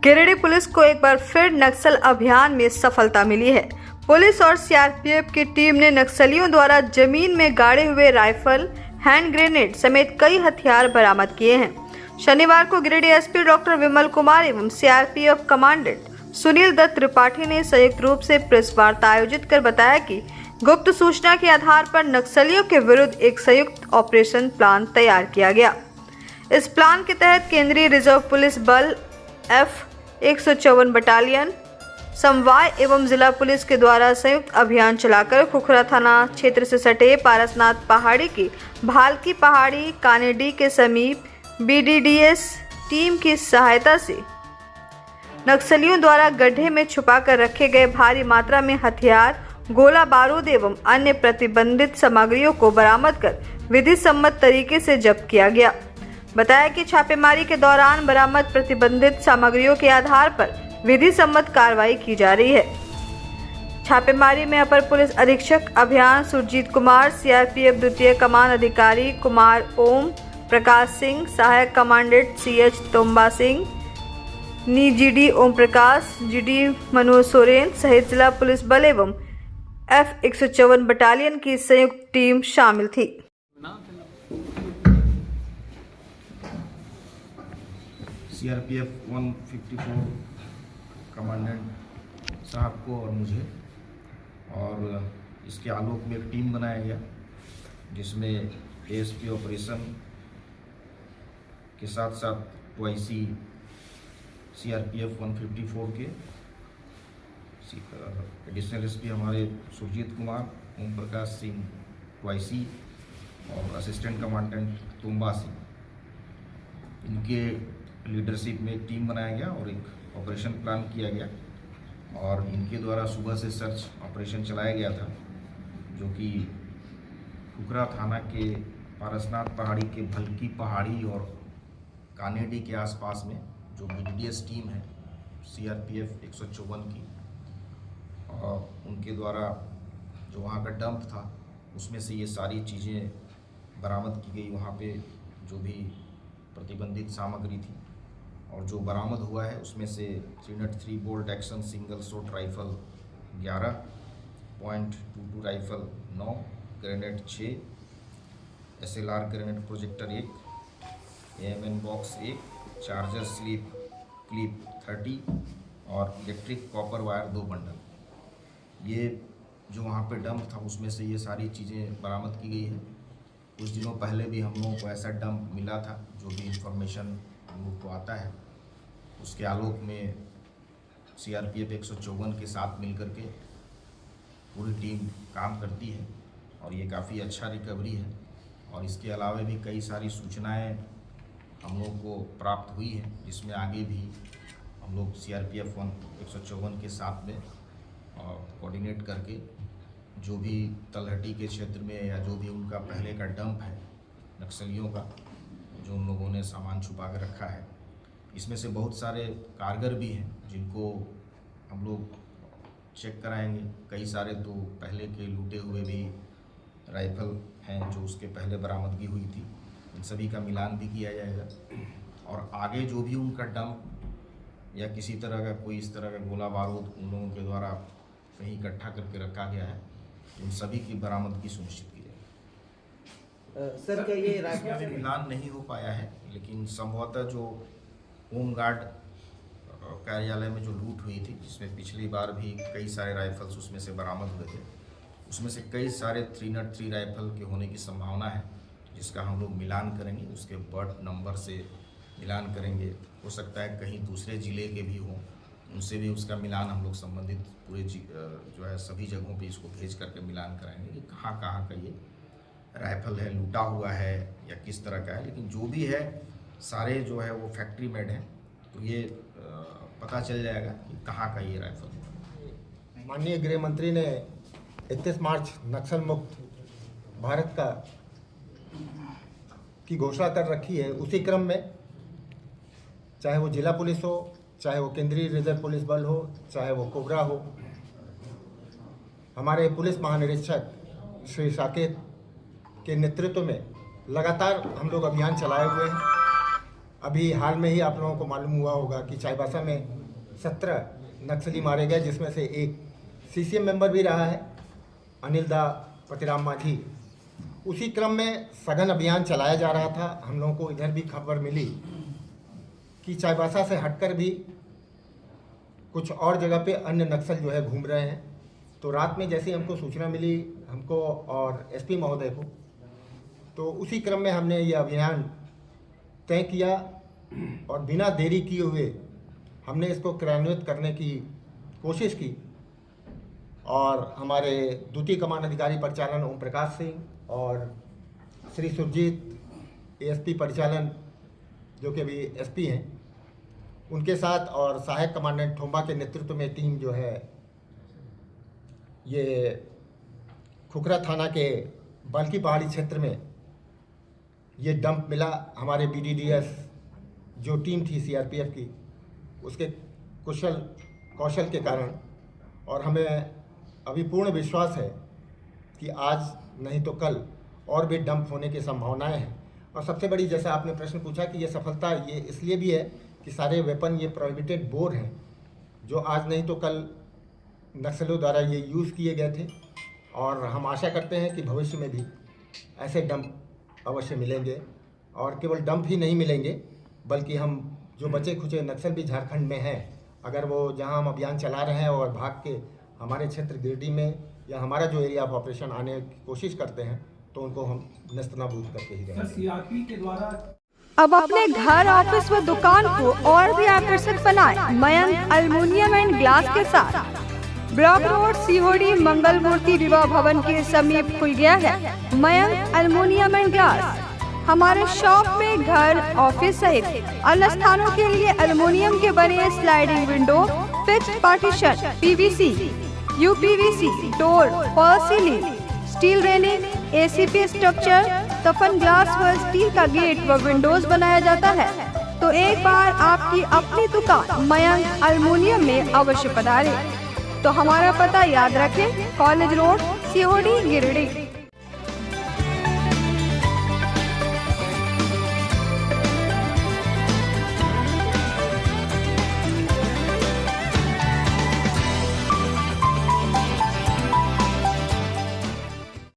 Giridih police को एक बार फिर नक्सल अभियान में सफलता मिली है। पुलिस और सीआरपीएफ की टीम ने नक्सलियों द्वारा जमीन में गाड़े हुए राइफल, हैंड ग्रेनेड समेत कई हथियार बरामद किए हैं। शनिवार को गिरिडीह एसपी डॉक्टर विमल कुमार एवं सीआरपीएफ कमांडेंट सुनील दत्त त्रिपाठी ने संयुक्त रूप से प्रेस वार्ता आयोजित कर बताया कि गुप्त सूचना के आधार पर नक्सलियों के विरुद्ध एक संयुक्त ऑपरेशन प्लान तैयार किया गया। इस प्लान के तहत केंद्रीय रिजर्व पुलिस बल F-154 बटालियन, समवाय एवं जिला पुलिस के द्वारा संयुक्त अभियान चलाकर खुखरा थाना क्षेत्र से सटे पारसनाथ पहाड़ी की भालकी पहाड़ी कानेडी के समीप BDDS टीम की सहायता से नक्सलियों द्वारा गड्ढे में छुपाकर रखे गए भारी मात्रा में हथियार, गोला बारूद एवं अन्य प्रतिबंधित सामग्रियों को बरामद कर विधि सम्मत तरीके से जब्त किया गया। बताया कि छापेमारी के दौरान बरामद प्रतिबंधित सामग्रियों के आधार पर विधि सम्मत कार्रवाई की जा रही है। छापेमारी में अपर पुलिस अधीक्षक अभियान सुरजीत कुमार, सीआरपीएफ द्वितीय कमान अधिकारी कुमार ओम प्रकाश सिंह, सहायक commandant CH तोम्बा Singh, GD Om Prakash, GD Manoj Soren सहित जिला पुलिस बल एवं F-154 बटालियन की संयुक्त टीम शामिल थी। CRPF 154 कमांडेंट साहब को और मुझे और इसके आलोक में एक टीम बनाया गया जिसमें ASP ऑपरेशन के साथ साथ OIC CRPF 154 के एडिशनल SP हमारे सुरजीत कुमार, ओम प्रकाश सिंह OIC और असिस्टेंट कमांडेंट तोम्बा सिंह, इनके लीडरशिप में एक टीम बनाया गया और एक ऑपरेशन प्लान किया गया और इनके द्वारा सुबह से सर्च ऑपरेशन चलाया गया था, जो कि खुखरा थाना के पारसनाथ पहाड़ी के भालकी पहाड़ी और कानेडी के आसपास में जो BDDS टीम है CRPF 154 की, और उनके द्वारा जो वहाँ का डंप था उसमें से ये सारी चीज़ें बरामद की गई। वहाँ पे जो भी प्रतिबंधित सामग्री थी और जो बरामद हुआ है उसमें से 303 bolt action single shot rifle 11, .22 rifle 9, grenade 6, SLR grenade projector 1, AMN box 1, charger slip clip 30 और इलेक्ट्रिक कॉपर वायर 2 बंडल। ये जो वहाँ पे डंप था उसमें से ये सारी चीज़ें बरामद की गई है। कुछ दिनों पहले भी हम लोगों को ऐसा डंप मिला था, जो भी इंफॉर्मेशन हम लोग को आता है उसके आलोक में CRPF 154 के साथ मिलकर के पूरी टीम काम करती है और ये काफ़ी अच्छा रिकवरी है। और इसके अलावा भी कई सारी सूचनाएं हम लोग को प्राप्त हुई है, जिसमें आगे भी हम लोग CRPF 154 के साथ में कोऑर्डिनेट करके जो भी तलहटी के क्षेत्र में या जो भी उनका पहले का डंप है नक्सलियों का, जो उन लोगों ने सामान छुपा कर रखा है, इसमें से बहुत सारे कारगर भी हैं जिनको हम लोग चेक कराएंगे। कई सारे तो पहले के लूटे हुए भी राइफल हैं जो उसके पहले बरामदगी हुई थी, इन सभी का मिलान भी किया जाएगा। और आगे जो भी उनका डंप या किसी तरह का कोई इस तरह का गोला बारूद उन लोगों के द्वारा कहीं इकट्ठा करके रखा गया है, उन सभी की बरामदगी सुनिश्चित की जाएगी। सर क्या ये राइफल मिलान नहीं हो पाया है, लेकिन संभवतः जो होम गार्ड कार्यालय में जो लूट हुई थी, जिसमें पिछली बार भी कई सारे राइफल्स उसमें से बरामद हुए थे, उसमें से कई सारे 303 राइफल के होने की संभावना है, जिसका हम लोग मिलान करेंगे, उसके बर्थ नंबर से मिलान करेंगे। हो सकता है कहीं दूसरे ज़िले के भी हों, उनसे भी उसका मिलान हम लोग संबंधित पूरे जो है सभी जगहों पे इसको भेज करके मिलान कराएंगे कि कहाँ कहाँ का ये राइफल है, लूटा हुआ है या किस तरह का है। लेकिन जो भी है सारे जो है वो फैक्ट्री मेड हैं, तो ये पता चल जाएगा कि कहाँ का ये राइफल है। माननीय गृह मंत्री ने 31 मार्च नक्सल मुक्त भारत का की घोषणा कर रखी है। उसी क्रम में चाहे वो जिला पुलिस हो, चाहे वो केंद्रीय रिजर्व पुलिस बल हो, चाहे वो कोबरा हो, हमारे पुलिस महानिरीक्षक श्री साकेत के नेतृत्व में लगातार हम लोग अभियान चलाए हुए हैं अभी हाल में ही आप लोगों को मालूम हुआ होगा कि चाईबासा में 17 नक्सली मारे गए, जिसमें से एक CCM मेंबर भी रहा है, अनिल दा पतिराम माझी। उसी क्रम में सघन अभियान चलाया जा रहा था। हम लोगों को इधर भी खबर मिली कि चाईबासा से हटकर भी कुछ और जगह पे अन्य नक्सल जो है घूम रहे हैं। तो रात में जैसे हमको सूचना मिली, हमको और SP महोदय को, तो उसी क्रम में हमने ये अभियान तय किया और बिना देरी किए हुए हमने इसको क्रियान्वित करने की कोशिश की। और हमारे द्वितीय कमान अधिकारी परिचालन ओम प्रकाश सिंह और श्री सुरजीत ASP परिचालन जो कि अभी SP हैं, उनके साथ और सहायक कमांडेंट थोम्बा के नेतृत्व में टीम जो है ये खुखरा थाना के बल्की पहाड़ी क्षेत्र में ये डंप मिला। हमारे BDDS जो टीम थी CRPF की, उसके कौशल के कारण, और हमें अभी पूर्ण विश्वास है कि आज नहीं तो कल और भी डंप होने की संभावनाएं हैं। और सबसे बड़ी, जैसा आपने प्रश्न पूछा कि ये सफलता ये इसलिए भी है कि सारे वेपन ये प्रोहिबिटेड बोर हैं, जो आज नहीं तो कल नक्सलियों द्वारा ये यूज़ किए गए थे। और हम आशा करते हैं कि भविष्य में भी ऐसे डंप अवश्य मिलेंगे, और केवल डंप ही नहीं मिलेंगे बल्कि हम जो बचे खुचे नक्सल भी झारखंड में हैं, अगर वो जहां हम अभियान चला रहे हैं और भाग के हमारे क्षेत्र गिरिडीह में या हमारा जो एरिया ऑफ ऑपरेशन आने की कोशिश करते हैं, तो उनको हम नेस्तनाबूद करके ही रहेंगे। CRP के द्वारा अब अपने घर, ऑफिस व दुकान को और भी आकर्षक बनाएं मयंक एल्युमिनियम एंड ग्लास के साथ। ब्लॉक रोड COD मंगल मूर्ति विवाह भवन के समीप खुल गया है मयंक एल्युमिनियम एंड ग्लास। हमारे शॉप में घर, ऑफिस सहित अन्य स्थानों के लिए एल्युमिनियम के बने sliding window, fixed partition, PVC, UPVC, door, fall ceiling, steel railing, ACP structure, तफन ग्लास व स्टील का गेट व विंडोज बनाया जाता है। तो एक बार आपकी अपनी दुकान मयंक एल्युमिनियम में अवश्य पधारें। तो हमारा पता याद रखें, कॉलेज रोड, COD गिरिडीह।